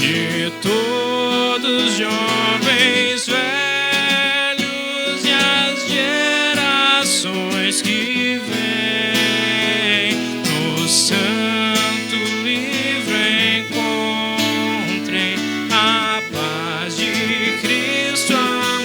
de todos jovens, velhos e as gerações que vêm, no santo livro encontrem a paz de Cristo. Amém.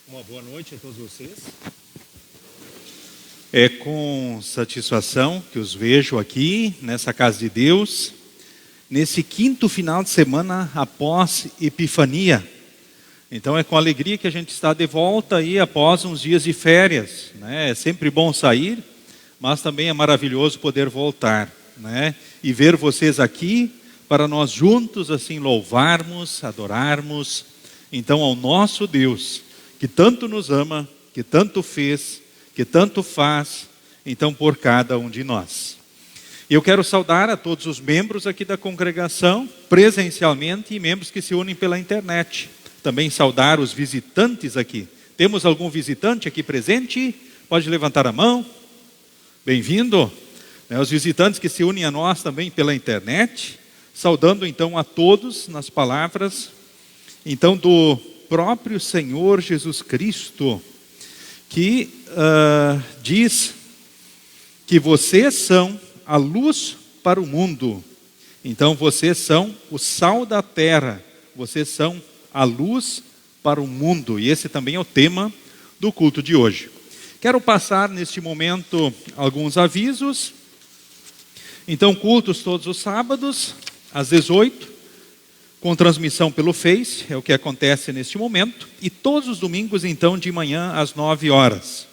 Uma boa noite a todos vocês. É com satisfação que os vejo aqui, nessa casa de Deus, nesse quinto final de semana após Epifania. Então é com alegria que a gente está de volta aí após uns dias de férias, né? É sempre bom sair, mas também é maravilhoso poder voltar, né? E ver vocês aqui para nós juntos assim louvarmos, adorarmos, então ao nosso Deus, que tanto nos ama, que tanto fez, que tanto faz, então por cada um de nós. Eu quero saudar a todos os membros aqui da congregação, presencialmente, e membros que se unem pela internet. Também saudar os visitantes aqui. Temos algum visitante aqui presente? Pode levantar a mão. Bem-vindo. Os visitantes que se unem a nós também pela internet. Saudando então a todos nas palavras, então do próprio Senhor Jesus Cristo, que diz que vocês são a luz para o mundo. Então vocês são o sal da terra, vocês são a luz para o mundo. E esse também é o tema do culto de hoje. Quero passar neste momento alguns avisos. Então, cultos todos os sábados, às 18h, com transmissão pelo Face, é o que acontece neste momento. E todos os domingos, então, de manhã, às 9h.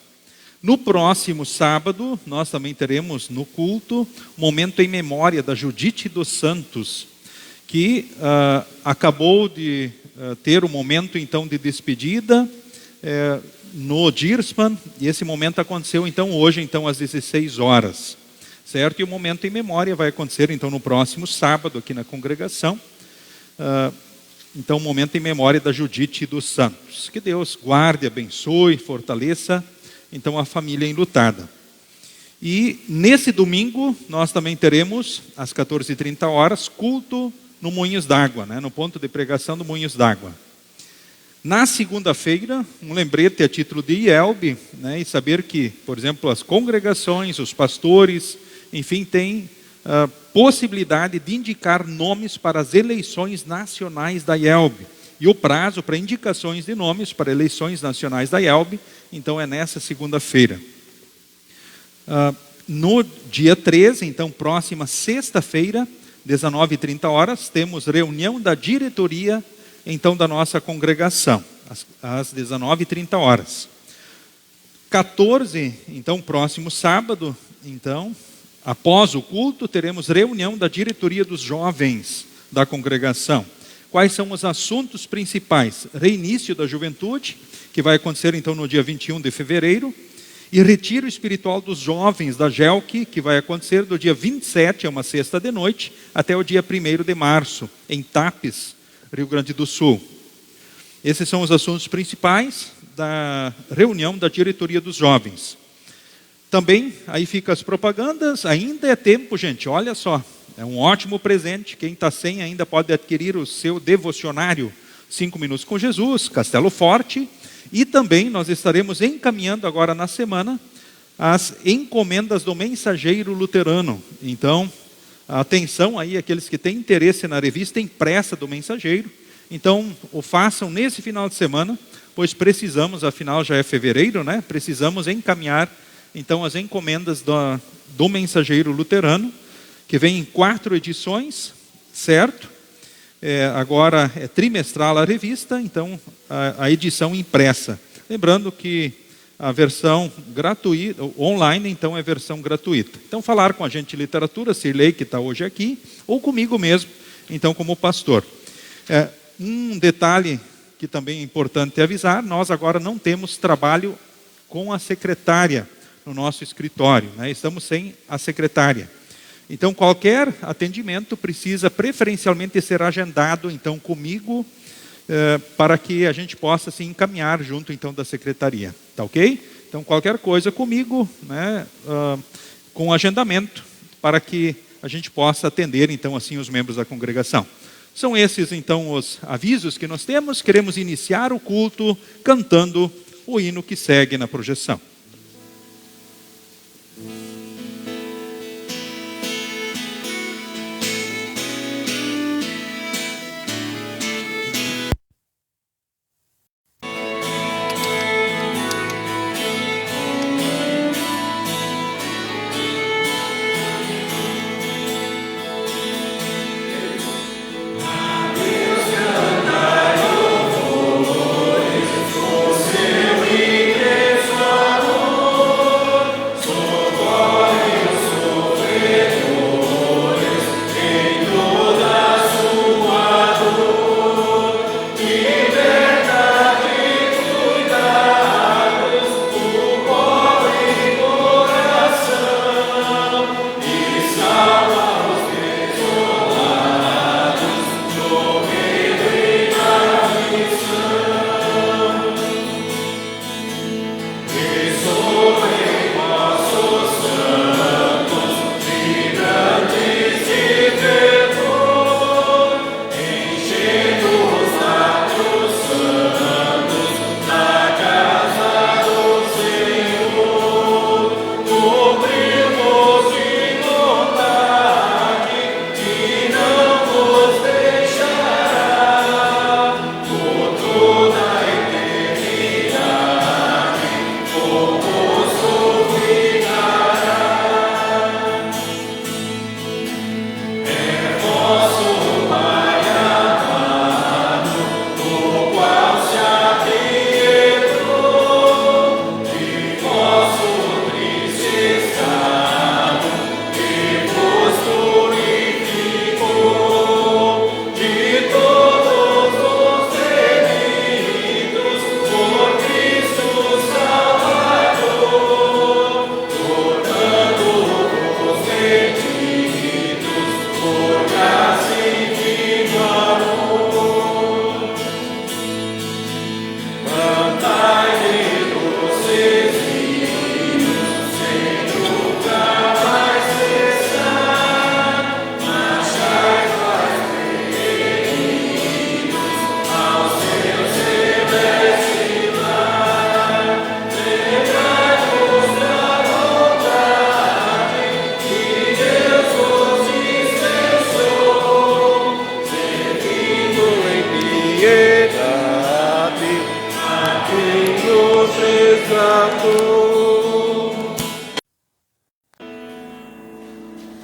No próximo sábado, nós também teremos no culto, momento em memória da Judite dos Santos, que acabou de ter o momento, então, de despedida no Dirspan. E esse momento aconteceu, então, hoje, então, às 16h. Certo? E o momento em memória vai acontecer, então, no próximo sábado, aqui na congregação. Então, um momento em memória da Judite dos Santos. Que Deus guarde, abençoe, fortaleça, então, a família enlutada. E nesse domingo, nós também teremos, às 14h30, culto no Moinhos d'Água, né? No ponto de pregação do Moinhos d'Água. Na segunda-feira, um lembrete a título de IELB, né? E saber que, por exemplo, as congregações, os pastores, enfim, têm possibilidade de indicar nomes para as eleições nacionais da IELB. E o prazo para indicações de nomes para eleições nacionais da IELB, então é nessa segunda-feira. No dia 13, então próxima sexta-feira, 19h30, temos reunião da diretoria então da nossa congregação, às 19h30. 14, então próximo sábado, então, após o culto, teremos reunião da diretoria dos jovens da congregação. Quais são os assuntos principais? Reinício da juventude, que vai acontecer então no dia 21 de fevereiro, e retiro espiritual dos jovens da GELC, que vai acontecer do dia 27, é uma sexta de noite, até o dia 1º de março, em Tapes, Rio Grande do Sul. Esses são os assuntos principais da reunião da diretoria dos jovens. Também, aí ficam as propagandas, ainda é tempo, gente, olha só, é um ótimo presente, quem está sem ainda pode adquirir o seu devocionário 5 Minutos com Jesus, Castelo Forte, e também nós estaremos encaminhando agora na semana as encomendas do Mensageiro Luterano. Então, atenção aí, aqueles que têm interesse na revista impressa do Mensageiro, então o façam nesse final de semana, pois precisamos, afinal já é fevereiro, né? Precisamos encaminhar então as encomendas do Mensageiro Luterano, que vem em 4 edições, certo? Agora é trimestral a revista, então a edição impressa. Lembrando que a versão gratuita, online, então é versão gratuita. Então falar com a gente de literatura, Cirlei, que está hoje aqui, ou comigo mesmo, então como pastor. Um detalhe que também é importante avisar, nós agora não temos trabalho com a secretária no nosso escritório, né? Estamos sem a secretária. Então, qualquer atendimento precisa preferencialmente ser agendado, então, comigo, para que a gente possa se encaminhar junto, então, da secretaria. Tá ok? Então, qualquer coisa comigo, né, com agendamento, para que a gente possa atender, então, assim, os membros da congregação. São esses, então, os avisos que nós temos. Queremos iniciar o culto cantando o hino que segue na projeção. Seu ingresso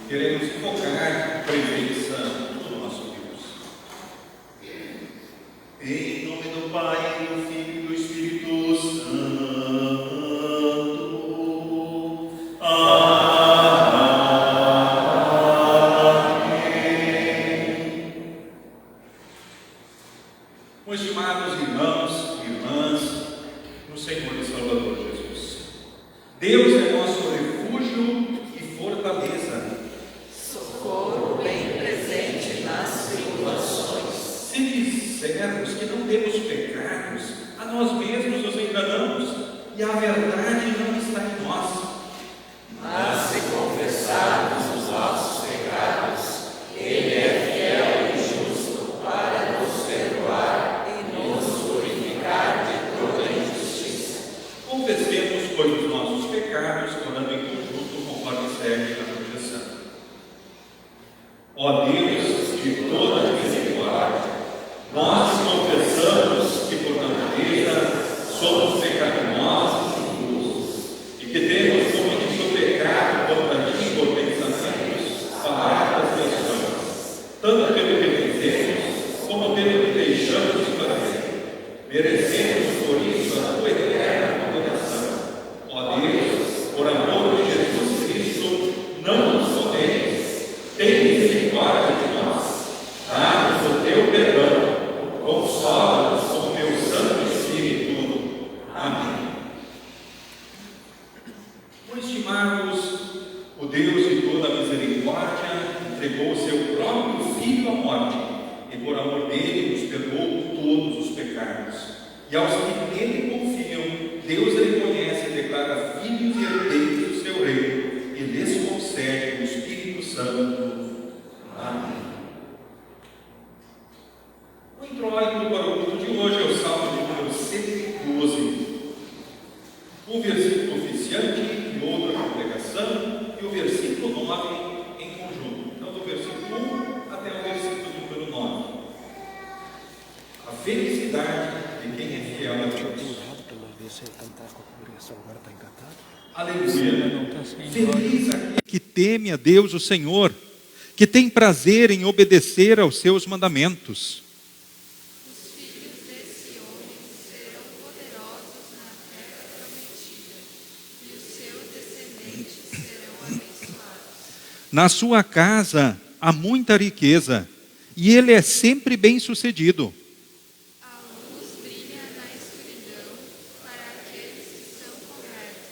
queremos invocar a presença do nosso Deus. Em nome do Pai, do Filho e do Espírito Santo. Meus estimados irmãos e irmãs, no Senhor e Salvador Jesus, Deus é nosso refúgio e fortaleza, socorro bem presente nas tribulações. Se dissermos que não temos pecados, a nós mesmos nos enganamos e a verdade não está em nós. Mas se confessarmos os nossos pecados, Ele é fiel e justo para nos perdoar e nos purificar de toda injustiça. Confessemos, pois, os nossos pecados, orando em conjunto, conforme segue a projeção. Ó Deus de toda misericórdia, nós confessamos que por natureza somos pecaminosos e injustos, e que temos cometido pecado contra ti por pensamentos, palavras e ações, tanto pelo que dizemos como pelo que deixamos de fazer. Merecemos por isso a tua eterna condenação. Ó Deus, por amor de Jesus Cristo, não nos condenes. Tem misericórdia de nós. Dá-nos o teu perdão. Consola-nos com o teu Santo Espírito. Amém. Meus estimados, o Deus de toda misericórdia entregou o seu próprio Filho à morte e por amor dele nos perdoou todos os pecados. E aos que nele confiam, Deus reconhece e declara filhos e herdeiros do seu reino e lhes concede o Espírito Santo. Amém. O introito para o culto de hoje é o Salmo de número 112. Um versículo oficiante e outro na pregação, e o versículo 9 em conjunto. Então, do versículo 1 até o versículo número 9. A felicidade de quem é fiel a Deus. Aleluia. Feliz aquele que teme a Deus, o Senhor, que tem prazer em obedecer aos seus mandamentos. Os filhos desse homem serão poderosos na terra prometida, e os seus descendentes serão abençoados. Na sua casa há muita riqueza, e ele é sempre bem-sucedido. A luz brilha na escuridão para aqueles que são corretos,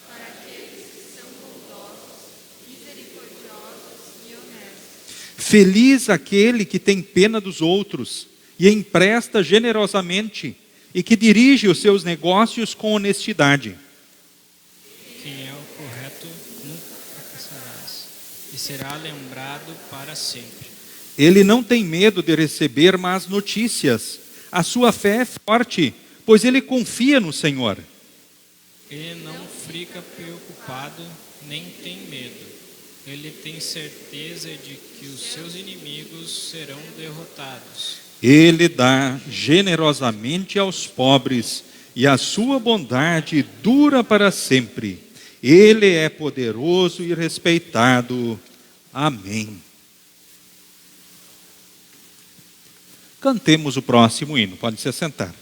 para aqueles que são bondosos, misericordiosos e honestos. Feliz aquele que tem pena dos outros e empresta generosamente e que dirige os seus negócios com honestidade. Quem é o correto nunca fracassarás, e será lembrado para sempre. Ele não tem medo de receber más notícias. A sua fé é forte, pois ele confia no Senhor. Ele não fica preocupado, nem tem medo. Ele tem certeza de que os seus inimigos serão derrotados. Ele dá generosamente aos pobres e a sua bondade dura para sempre. Ele é poderoso e respeitado. Amém. Cantemos o próximo hino. Pode se sentar.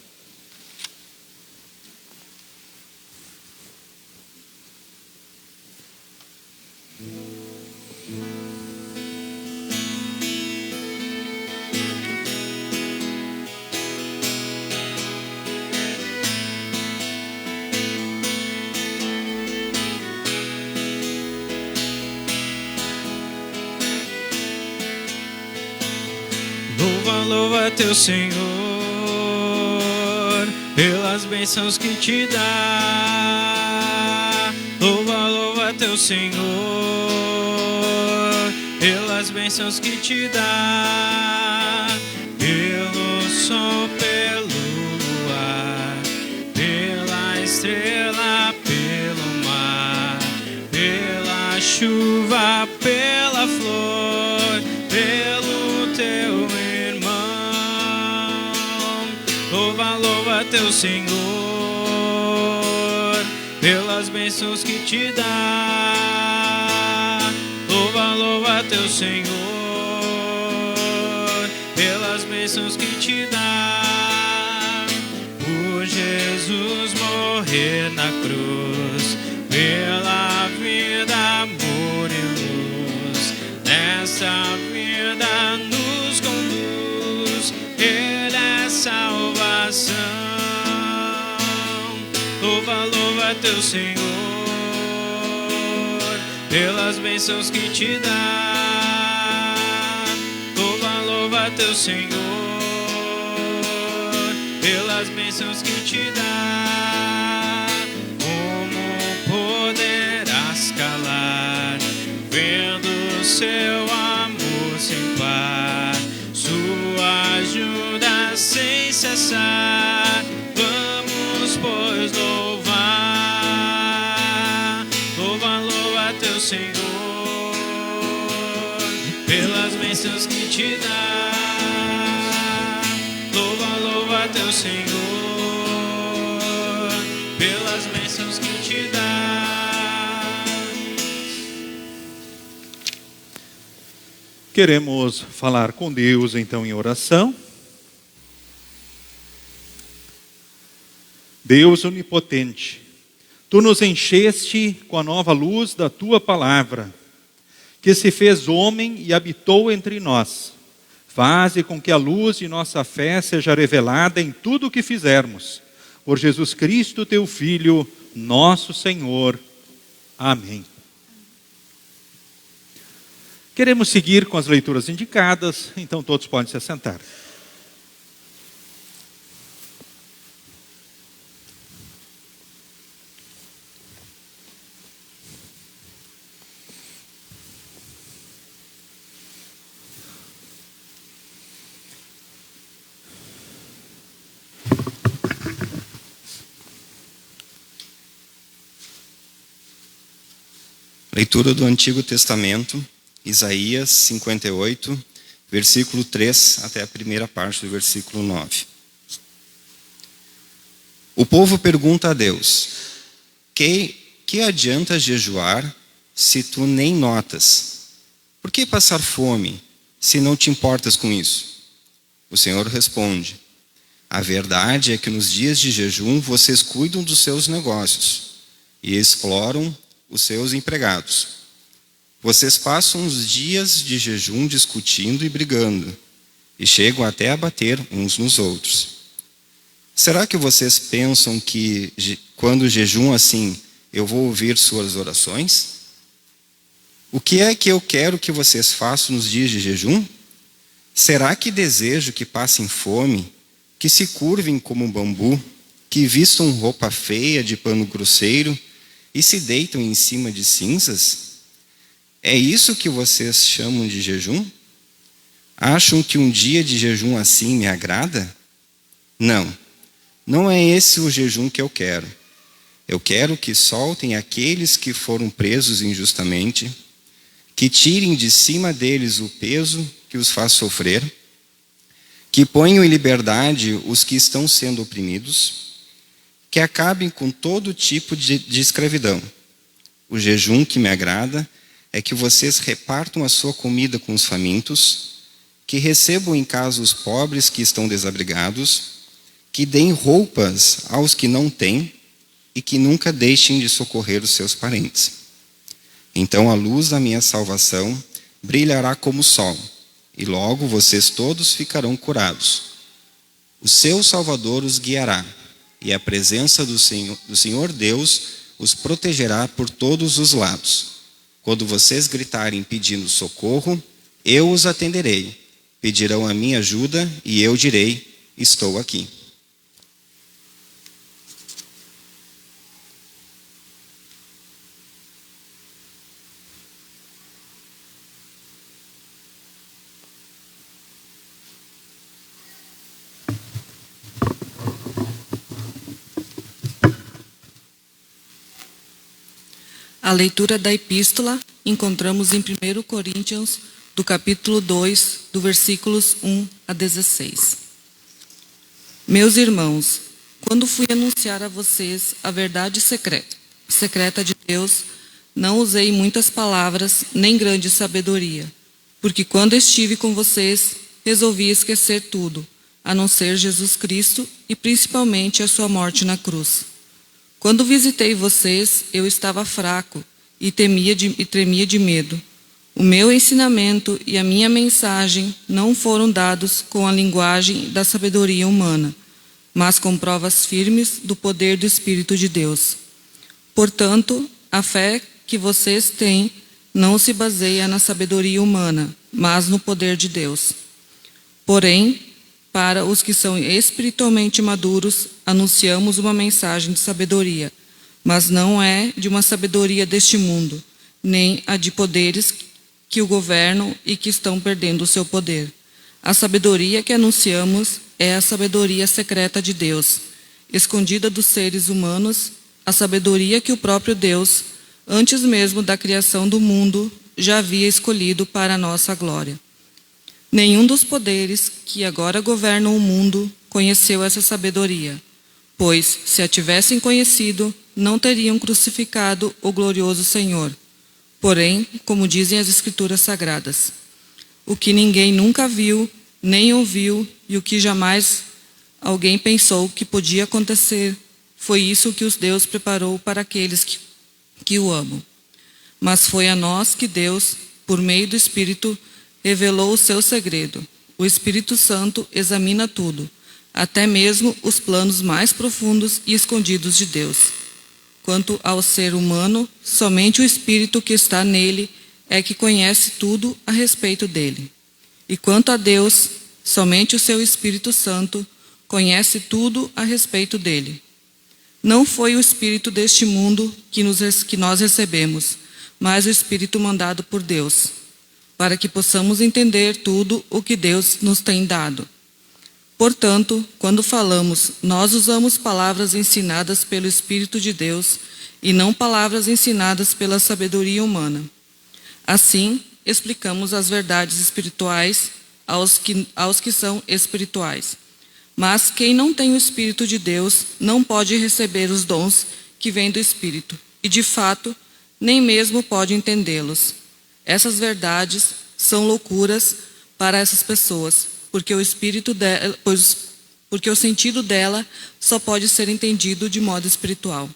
Louva, louva teu Senhor, pelas bênçãos que te dá. Louva, louva teu Senhor, pelas bênçãos que te dá. Pelo sol, pelo luar, pela estrela, pelo mar, pela chuva, pela flor, pelo teu irmão. Louva, louva teu Senhor, pelas bênçãos que te dá. Louva, louva louva teu Senhor pelas bênçãos que te dá. Por Jesus morrer na cruz, pela vida, amor e luz, nessa vida nos conduz, Ele é salvação. Louva, louva teu Senhor pelas bênçãos que te dá. Louva, louva teu Senhor pelas bênçãos que te dá. Como poderás calar, vendo seu amor sem par, sua ajuda sem cessar? Vamos, pois, louvar. Louva, louva teu Senhor pelas bênçãos que te dá. Louva, louva teu Senhor pelas bênçãos que te dá. Queremos falar com Deus então em oração. Deus onipotente, Tu nos encheste com a nova luz da Tua palavra, que se fez homem e habitou entre nós. Faze com que a luz de nossa fé seja revelada em tudo o que fizermos. Por Jesus Cristo, Teu Filho, nosso Senhor. Amém. Queremos seguir com as leituras indicadas, então todos podem se assentar. Leitura do Antigo Testamento, Isaías 58, versículo 3 até a primeira parte do versículo 9. O povo pergunta a Deus: que adianta jejuar se tu nem notas? Por que passar fome se não te importas com isso? O Senhor responde: a verdade é que nos dias de jejum vocês cuidam dos seus negócios e exploram os seus empregados. Vocês passam os dias de jejum discutindo e brigando, e chegam até a bater uns nos outros. Será que vocês pensam que, quando jejum assim, eu vou ouvir suas orações? O que é que eu quero que vocês façam nos dias de jejum? Será que desejo que passem fome, que se curvem como um bambu, que vistam roupa feia de pano grosseiro, e se deitam em cima de cinzas? É isso que vocês chamam de jejum? Acham que um dia de jejum assim me agrada? Não, não é esse o jejum que eu quero. Eu quero que soltem aqueles que foram presos injustamente, que tirem de cima deles o peso que os faz sofrer, que ponham em liberdade os que estão sendo oprimidos, que acabem com todo tipo de escravidão. O jejum que me agrada é que vocês repartam a sua comida com os famintos, que recebam em casa os pobres que estão desabrigados, que deem roupas aos que não têm e que nunca deixem de socorrer os seus parentes. Então a luz da minha salvação brilhará como o sol, e logo vocês todos ficarão curados. O seu Salvador os guiará, e a presença do Senhor Deus os protegerá por todos os lados. Quando vocês gritarem pedindo socorro, eu os atenderei. Pedirão a minha ajuda e eu direi: estou aqui. A leitura da epístola encontramos em 1 Coríntios, do capítulo 2, do versículos 1 a 16. Meus irmãos, quando fui anunciar a vocês a verdade secreta de Deus, não usei muitas palavras nem grande sabedoria, porque quando estive com vocês, resolvi esquecer tudo, a não ser Jesus Cristo e principalmente a sua morte na cruz. Quando visitei vocês, eu estava fraco e tremia de medo. O meu ensinamento e a minha mensagem não foram dados com a linguagem da sabedoria humana, mas com provas firmes do poder do Espírito de Deus. Portanto, a fé que vocês têm não se baseia na sabedoria humana, mas no poder de Deus. Porém, para os que são espiritualmente maduros, anunciamos uma mensagem de sabedoria, mas não é de uma sabedoria deste mundo, nem a de poderes que o governam e que estão perdendo o seu poder. A sabedoria que anunciamos é a sabedoria secreta de Deus, escondida dos seres humanos, a sabedoria que o próprio Deus, antes mesmo da criação do mundo, já havia escolhido para a nossa glória. Nenhum dos poderes que agora governam o mundo conheceu essa sabedoria, pois, se a tivessem conhecido, não teriam crucificado o glorioso Senhor. Porém, como dizem as Escrituras Sagradas, o que ninguém nunca viu, nem ouviu, e o que jamais alguém pensou que podia acontecer, foi isso que os Deus preparou para aqueles que o amam. Mas foi a nós que Deus, por meio do Espírito, revelou o seu segredo. O Espírito Santo examina tudo, até mesmo os planos mais profundos e escondidos de Deus. Quanto ao ser humano, somente o Espírito que está nele é que conhece tudo a respeito dele. E quanto a Deus, somente o seu Espírito Santo conhece tudo a respeito dele. Não foi o Espírito deste mundo que nós recebemos, mas o Espírito mandado por Deus, para que possamos entender tudo o que Deus nos tem dado. Portanto, quando falamos, nós usamos palavras ensinadas pelo Espírito de Deus e não palavras ensinadas pela sabedoria humana. Assim, explicamos as verdades espirituais aos que são espirituais. Mas quem não tem o Espírito de Deus não pode receber os dons que vêm do Espírito e, de fato, nem mesmo pode entendê-los. Essas verdades são loucuras para essas pessoas, porque o sentido dela só pode ser entendido de modo espiritual.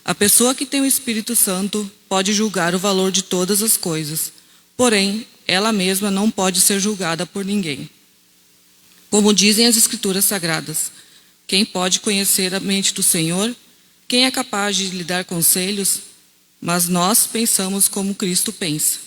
A pessoa que tem o Espírito Santo pode julgar o valor de todas as coisas, porém, ela mesma não pode ser julgada por ninguém. Como dizem as Escrituras Sagradas, quem pode conhecer a mente do Senhor? Quem é capaz de lhe dar conselhos? Mas nós pensamos como Cristo pensa.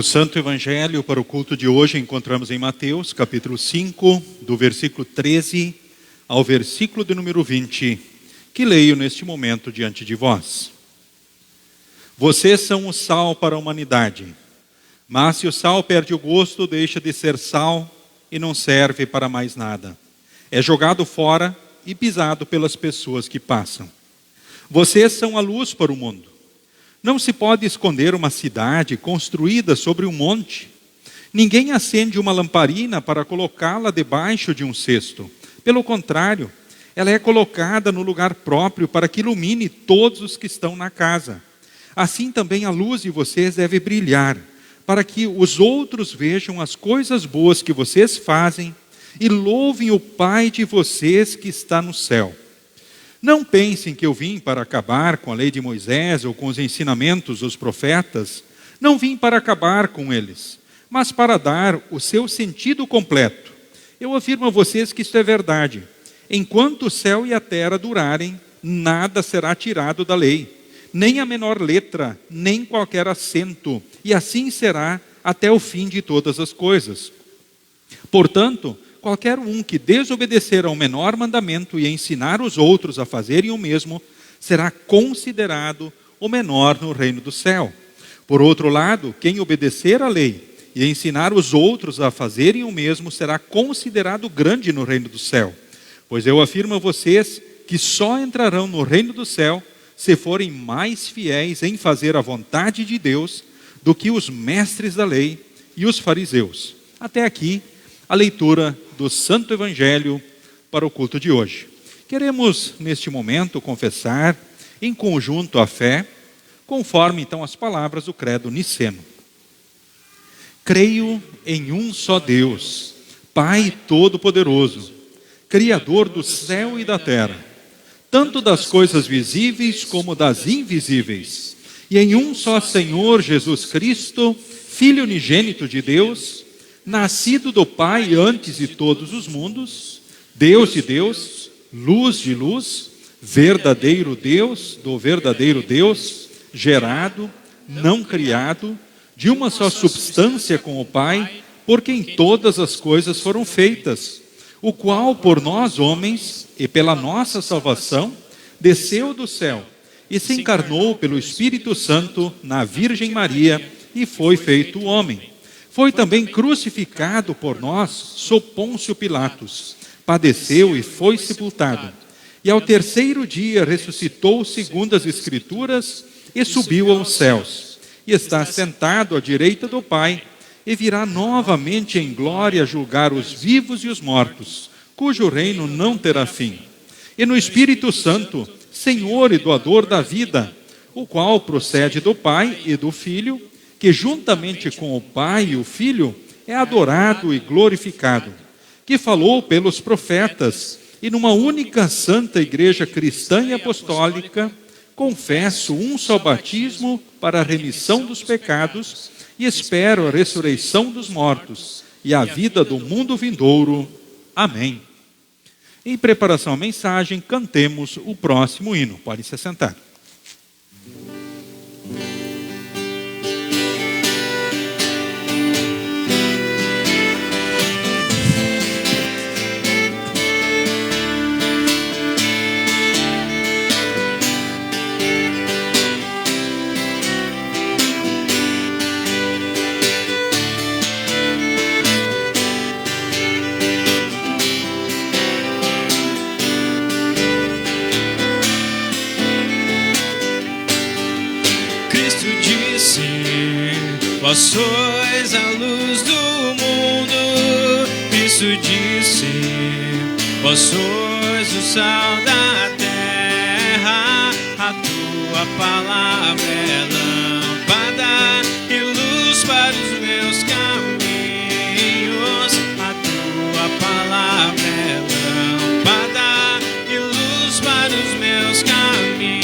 O Santo Evangelho para o culto de hoje encontramos em Mateus, capítulo 5, do versículo 13 ao versículo de número 20, que leio neste momento diante de vós. Vocês são o sal para a humanidade, mas se o sal perde o gosto, deixa de ser sal e não serve para mais nada. É jogado fora e pisado pelas pessoas que passam. Vocês são a luz para o mundo. Não se pode esconder uma cidade construída sobre um monte. Ninguém acende uma lamparina para colocá-la debaixo de um cesto. Pelo contrário, ela é colocada no lugar próprio para que ilumine todos os que estão na casa. Assim também a luz de vocês deve brilhar, para que os outros vejam as coisas boas que vocês fazem e louvem o Pai de vocês que está no céu. Não pensem que eu vim para acabar com a lei de Moisés ou com os ensinamentos dos profetas. Não vim para acabar com eles, mas para dar o seu sentido completo. Eu afirmo a vocês que isto é verdade. Enquanto o céu e a terra durarem, nada será tirado da lei, nem a menor letra, nem qualquer acento, e assim será até o fim de todas as coisas. Portanto, qualquer um que desobedecer ao menor mandamento e ensinar os outros a fazerem o mesmo, será considerado o menor no reino do céu. Por outro lado, quem obedecer à lei e ensinar os outros a fazerem o mesmo, será considerado grande no reino do céu. Pois eu afirmo a vocês que só entrarão no reino do céu se forem mais fiéis em fazer a vontade de Deus do que os mestres da lei e os fariseus. Até aqui, a leitura do Santo Evangelho para o culto de hoje. Queremos, neste momento, confessar em conjunto a fé, conforme então as palavras do credo niceno. Creio em um só Deus, Pai Todo-Poderoso, Criador do céu e da terra, tanto das coisas visíveis como das invisíveis, e em um só Senhor Jesus Cristo, Filho unigênito de Deus, nascido do Pai antes de todos os mundos, Deus de Deus, luz de luz, verdadeiro Deus do verdadeiro Deus, gerado, não criado, de uma só substância com o Pai, por quem todas as coisas foram feitas, o qual por nós homens e pela nossa salvação desceu do céu e se encarnou pelo Espírito Santo na Virgem Maria e foi feito homem. Foi também crucificado por nós sob Pôncio Pilatos, padeceu e foi sepultado. E ao terceiro dia ressuscitou segundo as Escrituras e subiu aos céus. E está sentado à direita do Pai e virá novamente em glória julgar os vivos e os mortos, cujo reino não terá fim. E no Espírito Santo, Senhor e doador da vida, o qual procede do Pai e do Filho, que juntamente com o Pai e o Filho é adorado e glorificado, que falou pelos profetas, e numa única santa igreja cristã e apostólica, confesso um só batismo para a remissão dos pecados e espero a ressurreição dos mortos e a vida do mundo vindouro. Amém. Em preparação à mensagem, cantemos o próximo hino. Podem se sentar. Vós sois a luz do mundo, Cristo disse. Vós sois o sal da terra, a tua palavra é lâmpada e luz para os meus caminhos. A tua palavra é lâmpada e luz para os meus caminhos.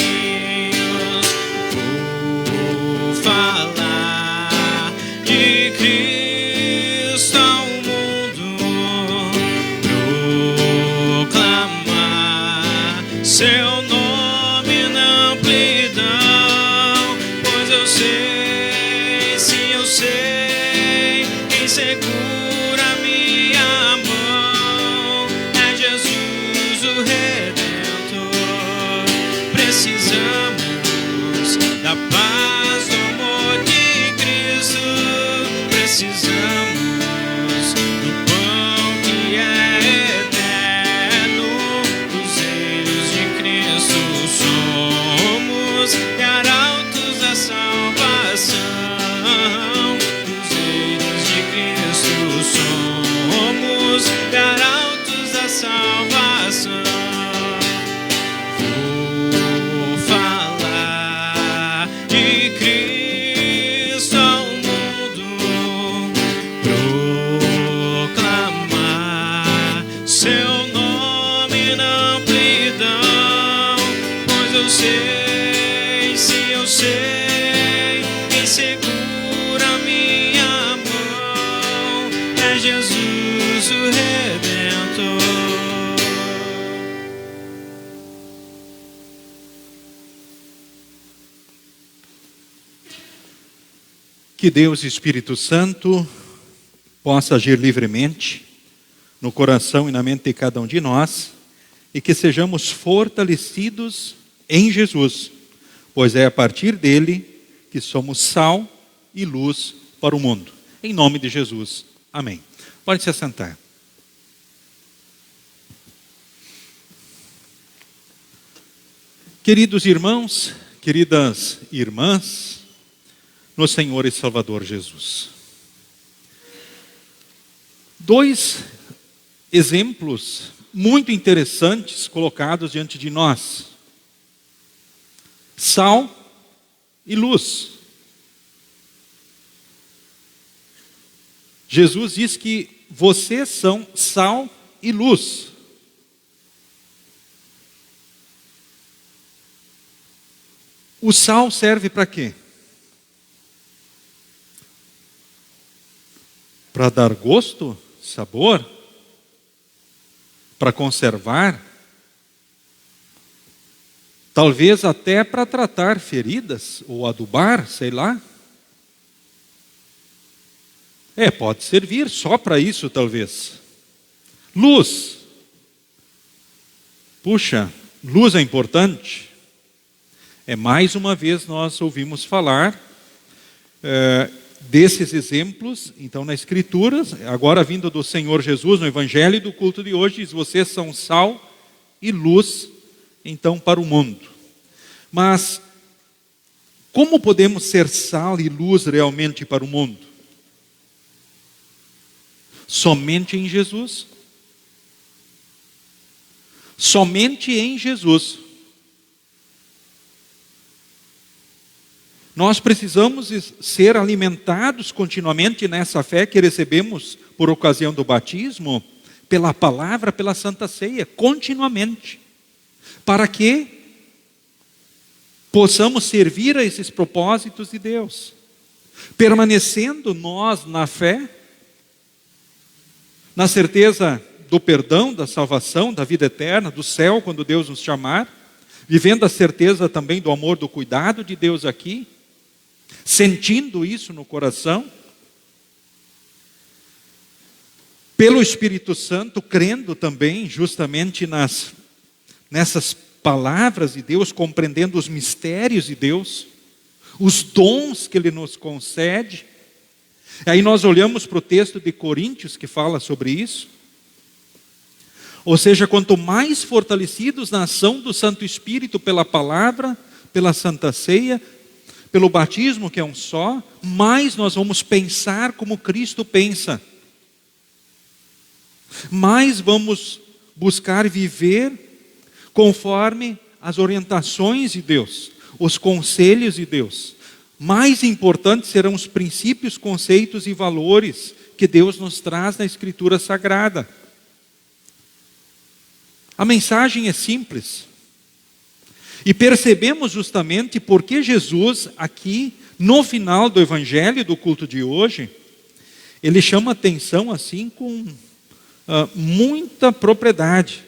Vou falar de Cristo ao mundo, proclamar seu nome na amplidão, pois eu sei, sim eu sei. segura minha mão é Jesus o Redentor. Precisamos da paz, do amor de Cristo. Precisamos do pão que é eterno, dos reinos de Cristo. Somos arautos da salvação. Dos reinos de Cristo somos arautos da salvação. Vou falar de Cristo ao mundo, proclamar seu nome na amplidão, pois eu sei, se eu sei, quem segura minha mão é Jesus o Redentor. Que Deus Espírito Santo possa agir livremente no coração e na mente de cada um de nós e que sejamos fortalecidos em Jesus, pois é a partir dele que somos sal e luz para o mundo. Em nome de Jesus. Amém. Pode se assentar. Queridos irmãos, queridas irmãs, no Senhor e Salvador Jesus. Dois exemplos muito interessantes colocados diante de nós. Sal e luz. Jesus diz que vocês são sal e luz. O sal serve para quê? Para dar gosto, sabor, para conservar, talvez até para tratar feridas ou adubar, sei lá. Pode servir só para isso, talvez. Luz. Puxa, luz é importante. Mais uma vez nós ouvimos falar desses exemplos, então na Escritura, agora vindo do Senhor Jesus, no Evangelho do culto de hoje, diz: vocês são sal e luz, então, para o mundo. Mas, como podemos ser sal e luz realmente para o mundo? Somente em Jesus. Somente em Jesus. Nós precisamos ser alimentados continuamente nessa fé que recebemos por ocasião do batismo, pela palavra, pela Santa Ceia, continuamente, para que possamos servir a esses propósitos de Deus, permanecendo nós na fé, na certeza do perdão, da salvação, da vida eterna, do céu, quando Deus nos chamar, vivendo a certeza também do amor, do cuidado de Deus aqui, sentindo isso no coração, pelo Espírito Santo, crendo também justamente nessas palavras de Deus, compreendendo os mistérios de Deus, os dons que Ele nos concede. Aí nós olhamos para o texto de Coríntios que fala sobre isso. Ou seja, quanto mais fortalecidos na ação do Santo Espírito pela palavra, pela Santa Ceia, pelo batismo, que é um só, mais nós vamos pensar como Cristo pensa. Mais vamos buscar viver conforme as orientações de Deus, os conselhos de Deus. Mais importantes serão os princípios, conceitos e valores que Deus nos traz na Escritura Sagrada. A mensagem é simples. E percebemos justamente porque Jesus, aqui, no final do Evangelho, do culto de hoje, ele chama atenção assim com muita propriedade.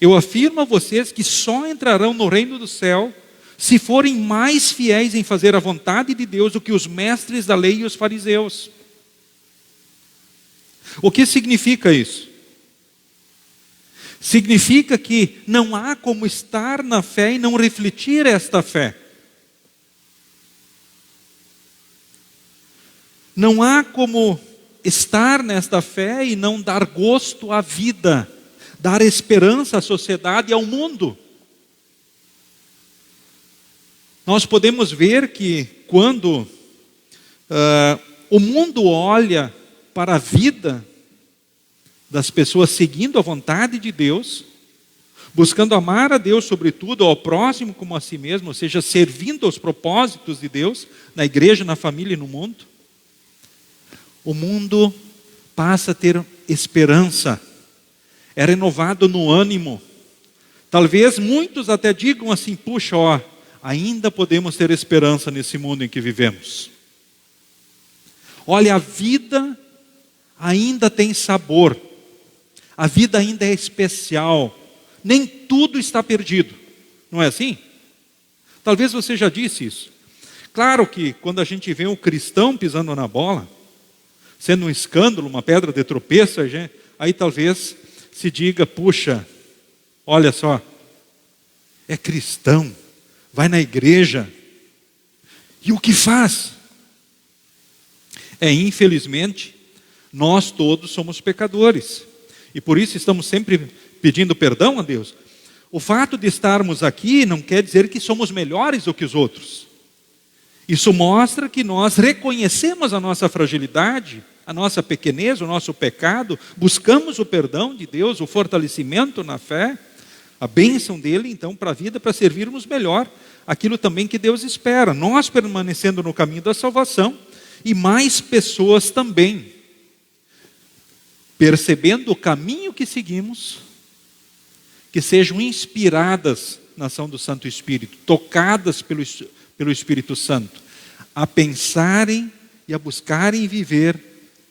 Eu afirmo a vocês que só entrarão no reino do céu se forem mais fiéis em fazer a vontade de Deus do que os mestres da lei e os fariseus. O que significa isso? Significa que não há como estar na fé e não refletir esta fé. Não há como estar nesta fé e não dar gosto à vida, dar esperança à sociedade e ao mundo. Nós podemos ver que quando o mundo olha para a vida das pessoas seguindo a vontade de Deus, buscando amar a Deus sobretudo, ao próximo como a si mesmo, ou seja, servindo aos propósitos de Deus, na igreja, na família e no mundo, o mundo passa a ter esperança, é renovado no ânimo. Talvez muitos até digam assim, puxa, ainda podemos ter esperança nesse mundo em que vivemos. Olha, a vida ainda tem sabor, a vida ainda é especial, nem tudo está perdido, não é assim? Talvez você já disse isso. Claro que quando a gente vê um cristão pisando na bola, sendo um escândalo, uma pedra de tropeço, aí talvez se diga, puxa, olha só, é cristão, vai na igreja, e o que faz? Infelizmente, nós todos somos pecadores, e por isso estamos sempre pedindo perdão a Deus. O fato de estarmos aqui não quer dizer que somos melhores do que os outros. Isso mostra que nós reconhecemos a nossa fragilidade, a nossa pequenez, o nosso pecado, buscamos o perdão de Deus, o fortalecimento na fé, a bênção dele, então, para a vida, para servirmos melhor aquilo também que Deus espera. Nós permanecendo no caminho da salvação e mais pessoas também, percebendo o caminho que seguimos, que sejam inspiradas na ação do Santo Espírito, tocadas pelo Espírito Santo, a pensarem e a buscarem viver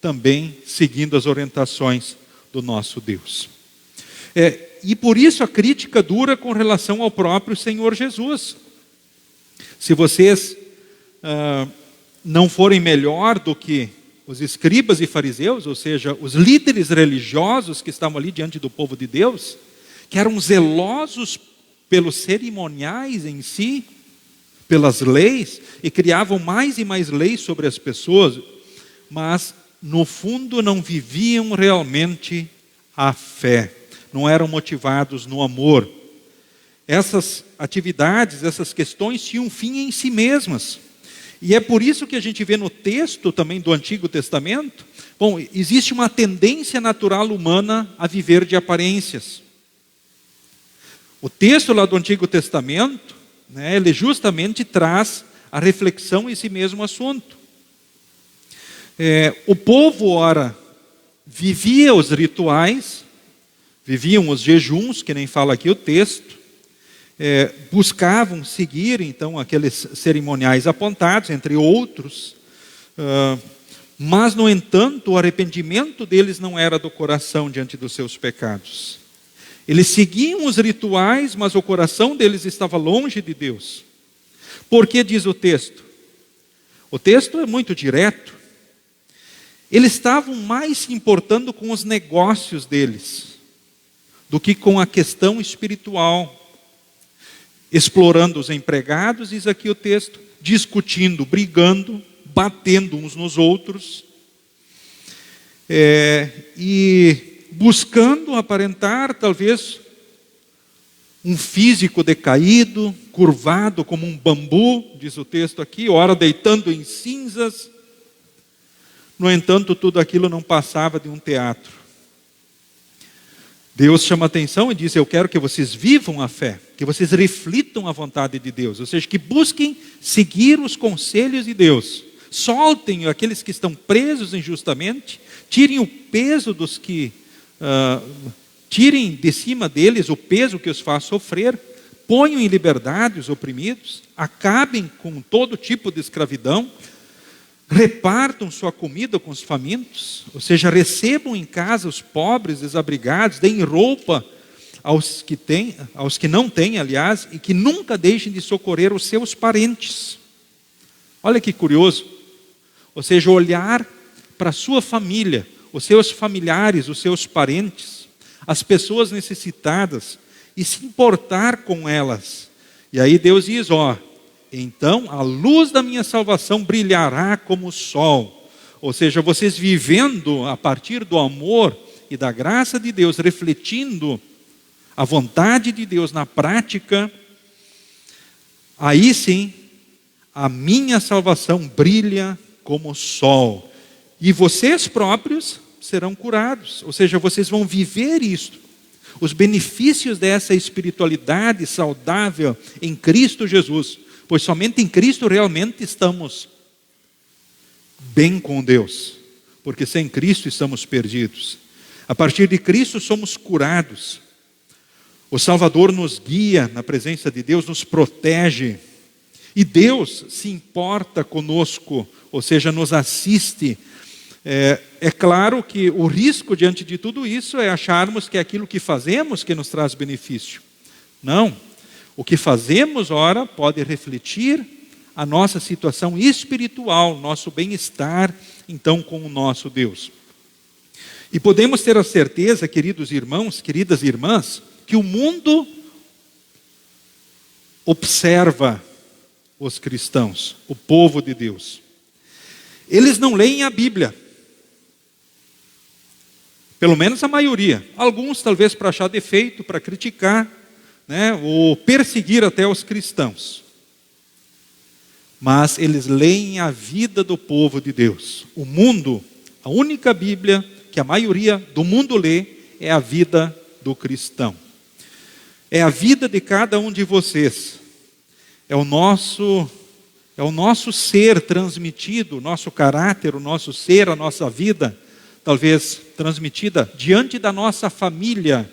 também seguindo as orientações do nosso Deus. E por isso a crítica dura com relação ao próprio Senhor Jesus. Se vocês não forem melhor do que os escribas e fariseus, ou seja, os líderes religiosos que estavam ali diante do povo de Deus, que eram zelosos pelos cerimoniais em si, pelas leis, e criavam mais e mais leis sobre as pessoas, mas no fundo não viviam realmente a fé, não eram motivados no amor. Essas atividades, essas questões tinham um fim em si mesmas. E é por isso que a gente vê no texto também do Antigo Testamento, existe uma tendência natural humana a viver de aparências. O texto lá do Antigo Testamento, ele justamente traz a reflexão esse mesmo assunto. O povo, ora, vivia os rituais, viviam os jejuns, que nem fala aqui o texto, buscavam seguir, então, aqueles cerimoniais apontados, entre outros, mas, no entanto, o arrependimento deles não era do coração diante dos seus pecados. Eles seguiam os rituais, mas o coração deles estava longe de Deus. Por que diz o texto? O texto é muito direto. Eles estavam mais se importando com os negócios deles do que com a questão espiritual. Explorando os empregados, diz aqui o texto, discutindo, brigando, batendo uns nos outros, e buscando aparentar talvez um físico decaído, curvado como um bambu, diz o texto aqui, ora deitando em cinzas. No entanto, tudo aquilo não passava de um teatro. Deus chama atenção e diz, eu quero que vocês vivam a fé, que vocês reflitam a vontade de Deus, ou seja, que busquem seguir os conselhos de Deus. Soltem aqueles que estão presos injustamente, tirem o peso dos que... tirem de cima deles o peso que os faz sofrer, ponham em liberdade os oprimidos, acabem com todo tipo de escravidão, repartam sua comida com os famintos, ou seja, recebam em casa os pobres, desabrigados, deem roupa aos que não têm, aliás, e que nunca deixem de socorrer os seus parentes. Olha que curioso, ou seja, olhar para a sua família, os seus familiares, os seus parentes, as pessoas necessitadas e se importar com elas. E aí Deus diz, então a luz da minha salvação brilhará como o sol. Ou seja, vocês vivendo a partir do amor e da graça de Deus, refletindo a vontade de Deus na prática, aí sim, a minha salvação brilha como o sol. E vocês próprios serão curados. Ou seja, vocês vão viver isto. Os benefícios dessa espiritualidade saudável em Cristo Jesus. Pois somente em Cristo realmente estamos bem com Deus. Porque sem Cristo estamos perdidos. A partir de Cristo somos curados. O Salvador nos guia na presença de Deus, nos protege. E Deus se importa conosco, ou seja, nos assiste. É claro que o risco diante de tudo isso é acharmos que é aquilo que fazemos que nos traz benefício. Não. O que fazemos, ora, pode refletir a nossa situação espiritual, nosso bem-estar, então, com o nosso Deus. E podemos ter a certeza, queridos irmãos, queridas irmãs, que o mundo observa os cristãos, o povo de Deus. Eles não leem a Bíblia. Pelo menos a maioria. Alguns talvez para achar defeito, para criticar, ou perseguir até os cristãos. Mas eles leem a vida do povo de Deus. O mundo, a única Bíblia que a maioria do mundo lê é a vida do cristão. É a vida de cada um de vocês. É o nosso ser transmitido, o nosso caráter, o nosso ser, a nossa vida, talvez transmitida diante da nossa família,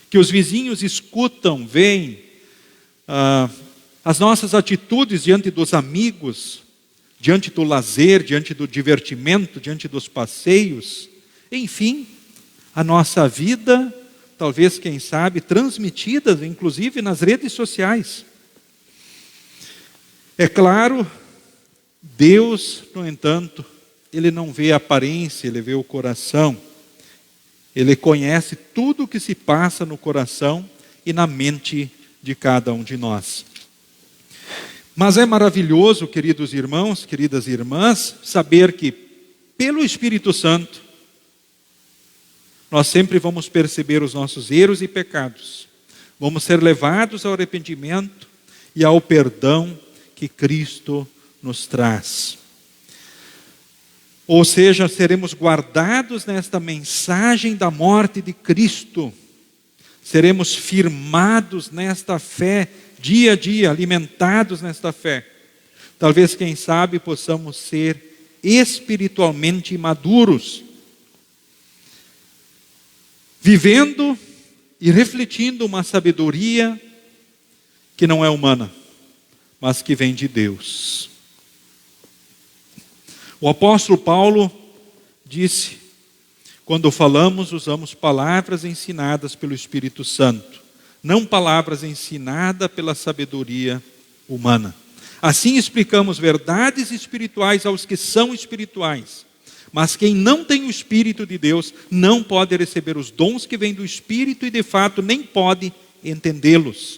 que os vizinhos escutam, veem, as nossas atitudes diante dos amigos, diante do lazer, diante do divertimento, diante dos passeios, enfim, a nossa vida, talvez, quem sabe, transmitidas, inclusive nas redes sociais. É claro, Deus, no entanto, Ele não vê a aparência, Ele vê o coração. Ele conhece tudo o que se passa no coração e na mente de cada um de nós. Mas é maravilhoso, queridos irmãos, queridas irmãs, saber que, pelo Espírito Santo, nós sempre vamos perceber os nossos erros e pecados. Vamos ser levados ao arrependimento e ao perdão que Cristo nos traz. Ou seja, seremos guardados nesta mensagem da morte de Cristo. Seremos firmados nesta fé, dia a dia, alimentados nesta fé. Talvez, quem sabe, possamos ser espiritualmente maduros, vivendo e refletindo uma sabedoria que não é humana, mas que vem de Deus. O apóstolo Paulo disse, quando falamos, usamos palavras ensinadas pelo Espírito Santo, não palavras ensinadas pela sabedoria humana. Assim explicamos verdades espirituais aos que são espirituais, mas quem não tem o Espírito de Deus não pode receber os dons que vêm do Espírito e de fato nem pode entendê-los.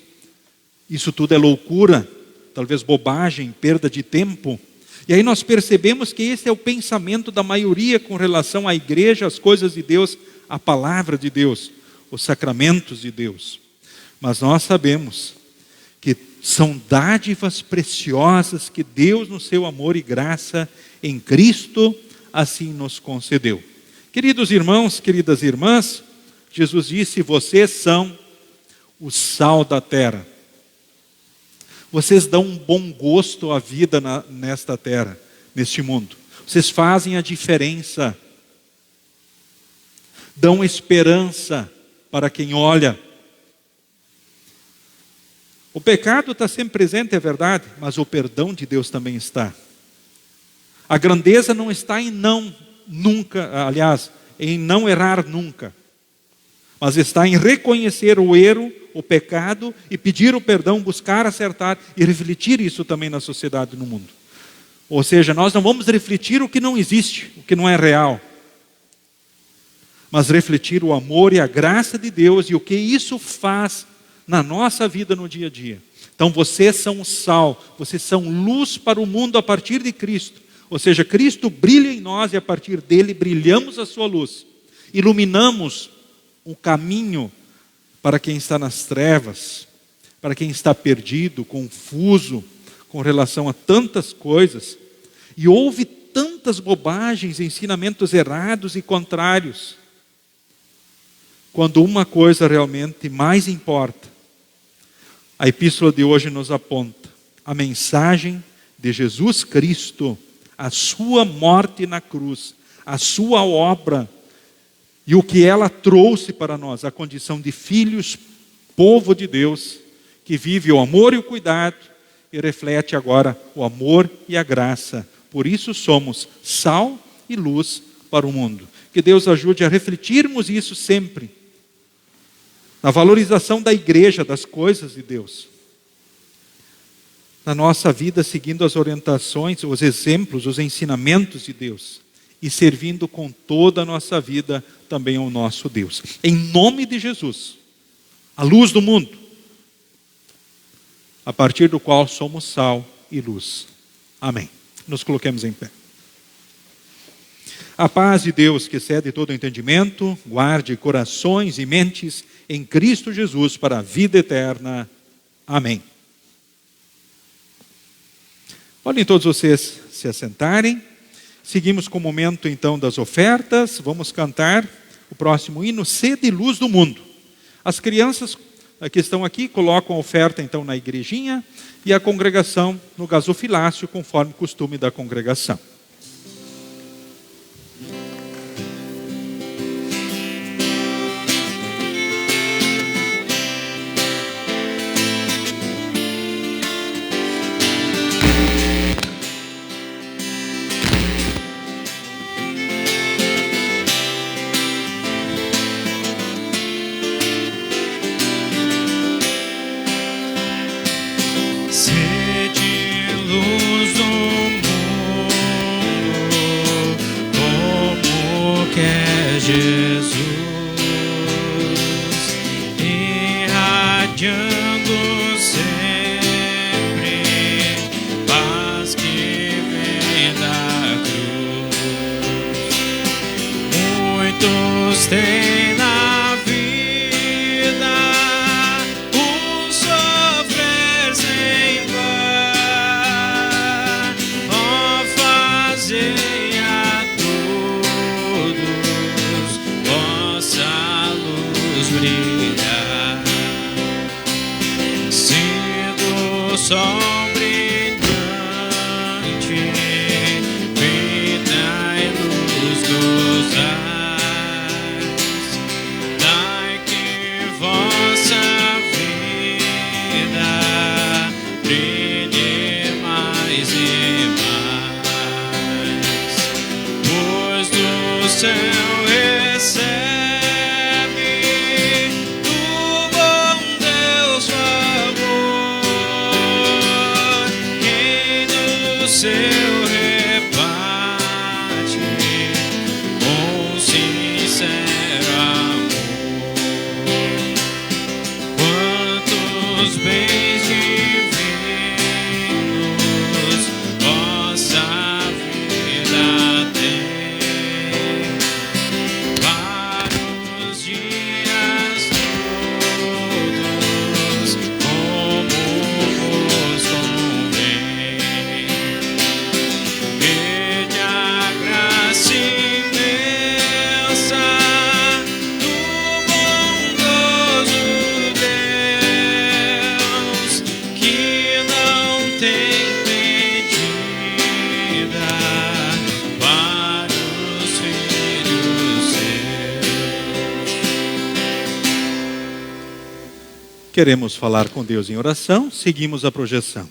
Isso tudo é loucura, talvez bobagem, perda de tempo. E aí nós percebemos que esse é o pensamento da maioria com relação à igreja, às coisas de Deus, à palavra de Deus, os sacramentos de Deus. Mas nós sabemos que são dádivas preciosas que Deus, no seu amor e graça em Cristo, assim nos concedeu. Queridos irmãos, queridas irmãs, Jesus disse, vocês são o sal da terra. Vocês dão um bom gosto à vida nesta terra, neste mundo. Vocês fazem a diferença. Dão esperança para quem olha. O pecado está sempre presente, é verdade, mas o perdão de Deus também está. A grandeza não está em em não errar nunca, mas está em reconhecer o erro, o pecado e pedir o perdão, buscar acertar e refletir isso também na sociedade e no mundo. Ou seja, nós não vamos refletir o que não existe, o que não é real. mas refletir o amor e a graça de Deus e o que isso faz na nossa vida no dia a dia. Então vocês são o sal, vocês são luz para o mundo a partir de Cristo. Ou seja, Cristo brilha em nós e a partir dele brilhamos a sua luz. Iluminamos um caminho para quem está nas trevas, para quem está perdido, confuso, com relação a tantas coisas, e ouve tantas bobagens, ensinamentos errados e contrários, quando uma coisa realmente mais importa. A epístola de hoje nos aponta a mensagem de Jesus Cristo, a sua morte na cruz, a sua obra e o que ela trouxe para nós, a condição de filhos, povo de Deus, que vive o amor e o cuidado e reflete agora o amor e a graça. Por isso somos sal e luz para o mundo. Que Deus ajude a refletirmos isso sempre, na valorização da igreja, das coisas de Deus, na nossa vida seguindo as orientações, os exemplos, os ensinamentos de Deus e servindo com toda a nossa vida também ao nosso Deus. Em nome de Jesus, a luz do mundo, a partir do qual somos sal e luz. Amém. Nos coloquemos em pé. A paz de Deus, que excede todo entendimento, guarde corações e mentes em Cristo Jesus para a vida eterna. Amém. Podem todos vocês se assentarem. Seguimos com o momento então das ofertas. Vamos cantar o próximo hino, Sede e Luz do Mundo. As crianças que estão aqui colocam a oferta então na igrejinha e a congregação no gasofilácio, conforme o costume da congregação. Tem na vida um sofrer sem par, ó, fazei a todos vossa luz brilhar, sendo o sol brilhante, vida e luz dos ar. Céu recebe do bom Deus favor, quem do seu reparte com sincero amor. Quantos bens divinos vossa vida tem. Queremos falar com Deus em oração, seguimos a projeção.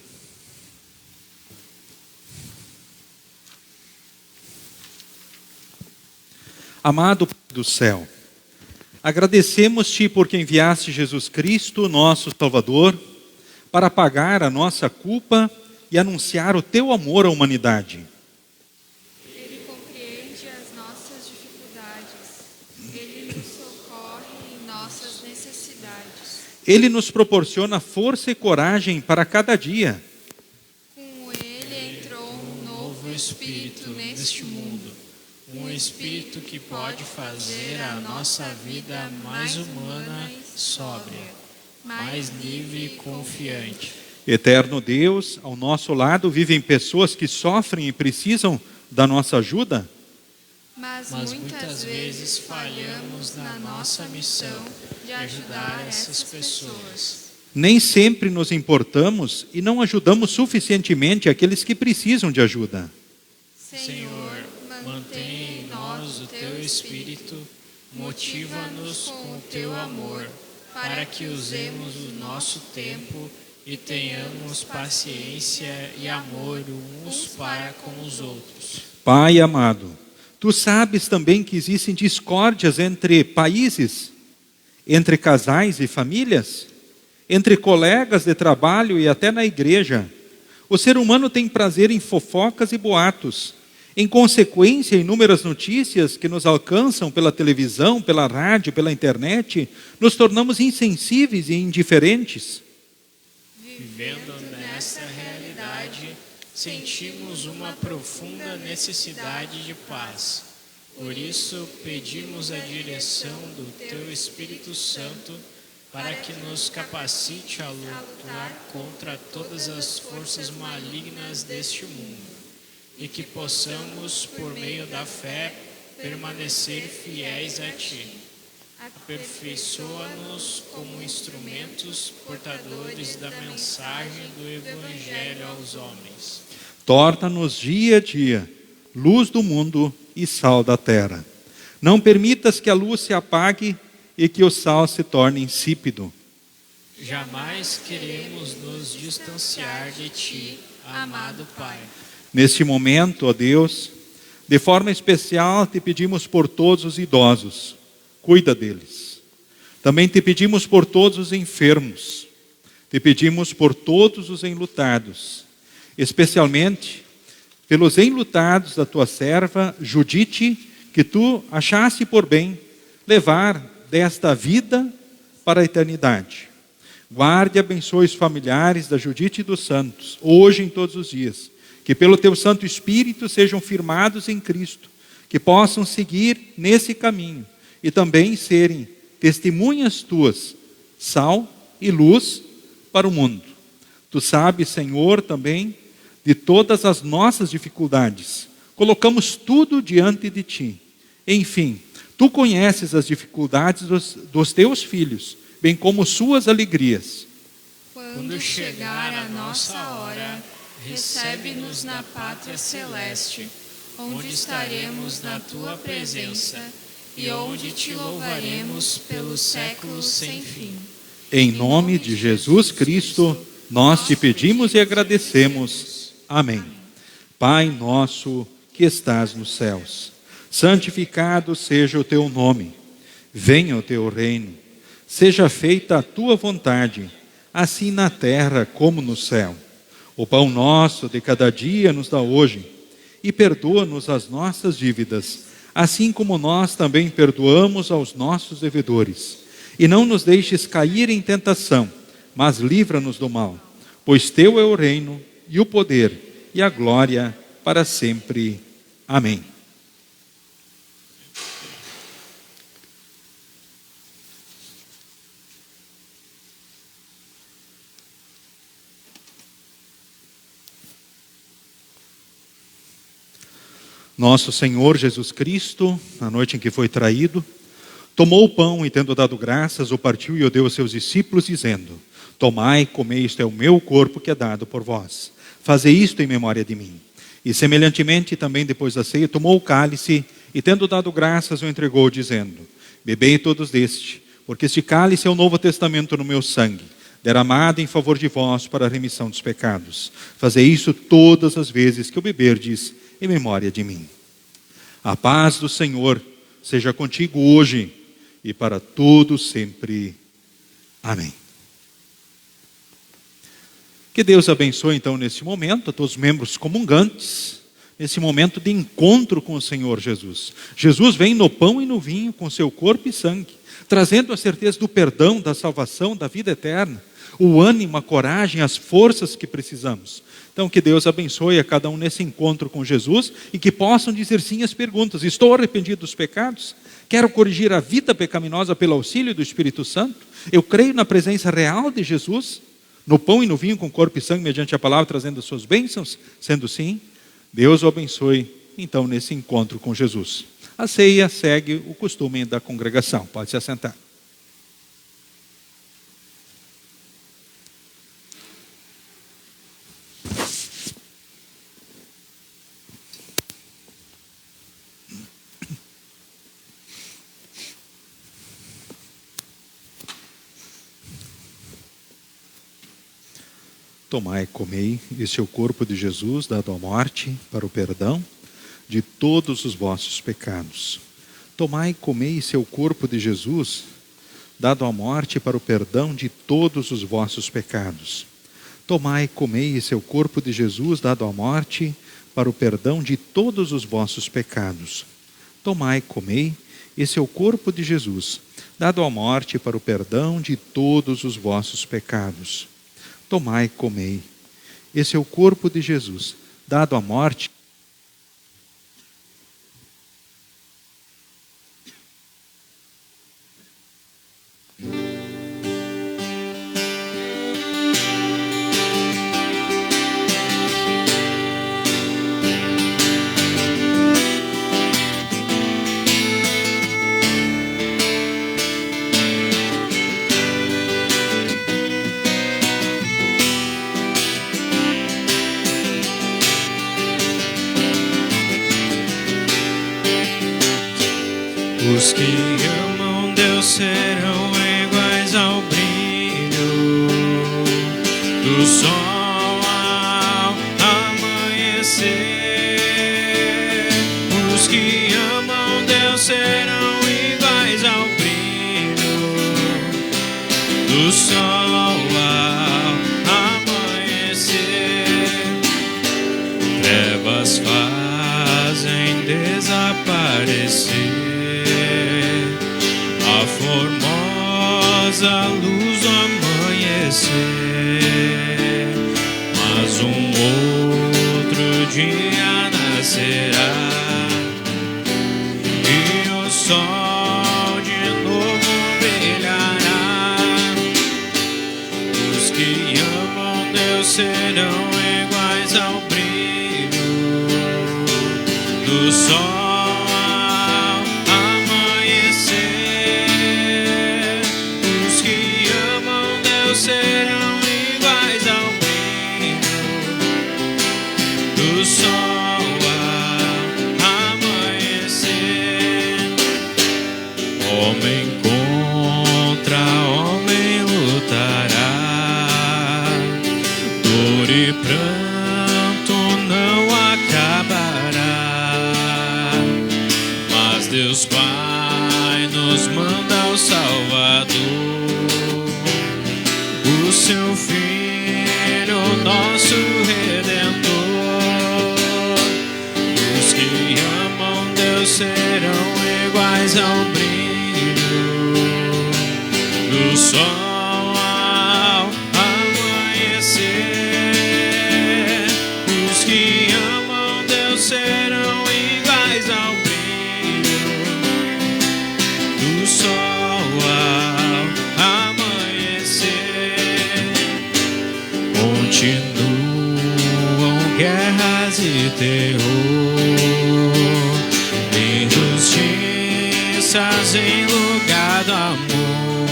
Amado Pai do céu, agradecemos-te porque enviaste Jesus Cristo, nosso Salvador, para pagar a nossa culpa e anunciar o teu amor à humanidade. Ele compreende as nossas dificuldades. Ele nos socorre em nossas necessidades. Ele nos proporciona força e coragem para cada dia. Com ele entrou um novo espírito neste mundo. Um espírito que pode fazer a nossa vida mais humana e sóbria, mais livre e confiante. Eterno Deus, ao nosso lado vivem pessoas que sofrem e precisam da nossa ajuda. Mas muitas vezes falhamos na nossa missão de ajudar essas pessoas. Nem sempre nos importamos e não ajudamos suficientemente aqueles que precisam de ajuda. Senhor, mantém em nós o teu espírito, motiva-nos com o teu amor, para que usemos o nosso tempo e tenhamos paciência e amor uns para com os outros. Pai amado, tu sabes também que existem discórdias entre países, entre casais e famílias, entre colegas de trabalho e até na igreja. O ser humano tem prazer em fofocas e boatos. Em consequência, inúmeras notícias que nos alcançam pela televisão, pela rádio, pela internet, nos tornamos insensíveis e indiferentes. Vivendo nessa realidade, sentimos uma profunda necessidade de paz. Por isso, pedimos a direção do Teu Espírito Santo para que nos capacite a lutar contra todas as forças malignas deste mundo e que possamos, por meio da fé, permanecer fiéis a Ti. Aperfeiçoa-nos como instrumentos portadores da mensagem do Evangelho aos homens. Torna-nos dia a dia luz do mundo e sal da terra. Não permitas que a luz se apague e que o sal se torne insípido. Jamais queremos nos distanciar de Ti, amado Pai. Neste momento, ó Deus, de forma especial te pedimos por todos os idosos. Cuida deles. Também te pedimos por todos os enfermos. Te pedimos por todos os enlutados. Especialmente pelos enlutados da tua serva Judite, que tu achaste por bem levar desta vida para a eternidade. Guarde e abençoe os familiares da Judite e dos santos, hoje e em todos os dias. Que pelo teu Santo Espírito sejam firmados em Cristo, que possam seguir nesse caminho e também serem testemunhas tuas, sal e luz para o mundo. Tu sabes, Senhor, também de todas as nossas dificuldades. Colocamos tudo diante de Ti. Enfim, Tu conheces as dificuldades dos Teus filhos, bem como suas alegrias. Quando chegar a nossa hora, recebe-nos na pátria celeste, onde estaremos na Tua presença e onde Te louvaremos pelos séculos sem fim. Em nome de Jesus Cristo, nós Te pedimos e agradecemos. Amém. Pai nosso que estás nos céus, santificado seja o Teu nome. Venha o Teu reino. Seja feita a Tua vontade, assim na terra como no céu. O pão nosso de cada dia nos dá hoje, e perdoa-nos as nossas dívidas, assim como nós também perdoamos aos nossos devedores. E não nos deixes cair em tentação, mas livra-nos do mal, pois Teu é o reino, e o poder, e a glória para sempre. Amém. Nosso Senhor Jesus Cristo, na noite em que foi traído, tomou o pão e, tendo dado graças, o partiu e o deu aos seus discípulos, dizendo: Tomai, comei, isto é o meu corpo que é dado por vós. Fazei isto em memória de mim. E semelhantemente, também depois da ceia, tomou o cálice e, tendo dado graças, o entregou, dizendo: Bebei todos deste, porque este cálice é o novo testamento no meu sangue, derramado em favor de vós para a remissão dos pecados. Fazei isso todas as vezes que o beberdes em memória de mim. A paz do Senhor seja contigo hoje e para todos sempre. Amém. Que Deus abençoe então neste momento a todos os membros comungantes. nesse momento de encontro com o Senhor Jesus. Jesus vem no pão e no vinho com seu corpo e sangue, trazendo a certeza do perdão, da salvação, da vida eterna, o ânimo, a coragem, as forças que precisamos. Então, que Deus abençoe a cada um nesse encontro com Jesus e que possam dizer sim às perguntas: estou arrependido dos pecados? Quero corrigir a vida pecaminosa pelo auxílio do Espírito Santo? Eu creio na presença real de Jesus, no pão e no vinho com corpo e sangue, mediante a palavra, trazendo as suas bênçãos? Sendo sim, Deus o abençoe, então, nesse encontro com Jesus. A ceia segue o costume da congregação. Pode se assentar. Tomai e comei, este é o corpo de Jesus, dado à morte para o perdão de todos os vossos pecados. Tomai e comei, este é o corpo de Jesus, dado à morte para o perdão de todos os vossos pecados. Tomai e comei, este é o corpo de Jesus, dado à morte para o perdão de todos os vossos pecados. Tomai e comei, este é o corpo de Jesus, dado à morte para o perdão de todos os vossos pecados. Tomai e comei, esse é o corpo de Jesus, dado à morte. Os que amam Deus serão iguais ao brilho do sol ao amanhecer. Os que amam Deus serão iguais ao brilho do sol ao amanhecer. Trevas fazem desaparecer a formosa luz do amanhecer, mas outro dia nascerá e o sol de novo brilhará. Os que amam Deus serão iguais ao brilho do sol. Serão iguais ao brilho do sol ao amanhecer. Homem contra homem lutará, dor e pranto não acabará, mas Deus Pai nos manda o Salvador, o seu Filho, nosso Redentor. Os que amam Deus serão iguais ao brilho do sol ao amanhecer. Os que amam Deus serão iguais ao brilho do sol ao amanhecer. Continuam guerras e terror, injustiças em lugar do amor,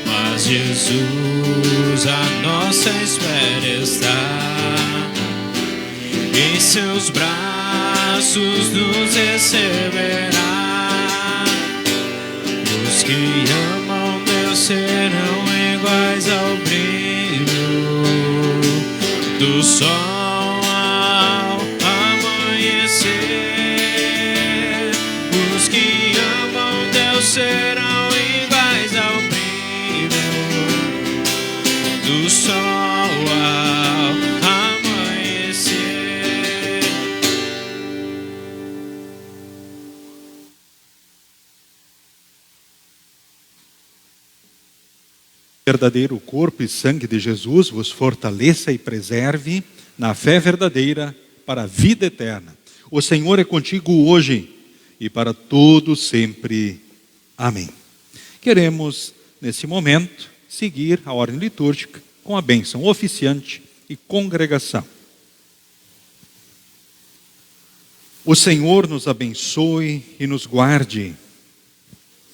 mas Jesus a nossa espera está, em seus braços nos receberá. Os que amam Deus serão iguais ao brilho do sol ao amanhecer. Os que amam Deus serão iguais ao brilho do sol ao amanhecer. verdadeiro corpo e sangue de Jesus vos fortaleça e preserve na fé verdadeira para a vida eterna. O Senhor é contigo hoje e para todo sempre. Amém. Queremos, nesse momento, seguir a ordem litúrgica com a bênção oficiante e congregação. O Senhor nos abençoe e nos guarde.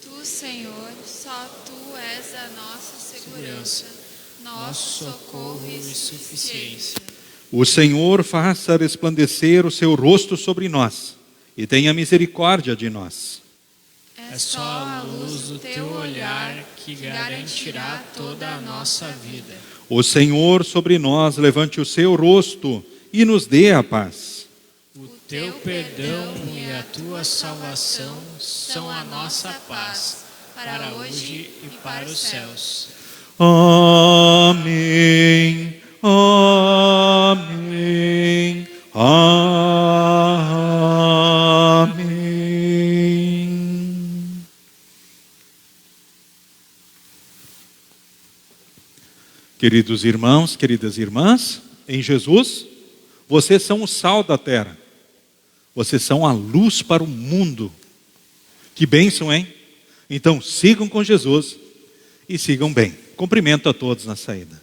Tu, Senhor, só Tu és a nossa segurança, nosso socorro e suficiência. O Senhor faça resplandecer o seu rosto sobre nós e tenha misericórdia de nós. É só a luz do teu olhar que garantirá toda a nossa vida. O Senhor sobre nós levante o seu rosto e nos dê a paz. O teu perdão e a tua salvação são a nossa paz, para hoje e para os céus. Amém. Amém. Amém. Queridos irmãos, queridas irmãs, em Jesus, vocês são o sal da terra. Vocês são a luz para o mundo. Que bênção, hein? Então sigam com Jesus e sigam bem. Cumprimento a todos na saída.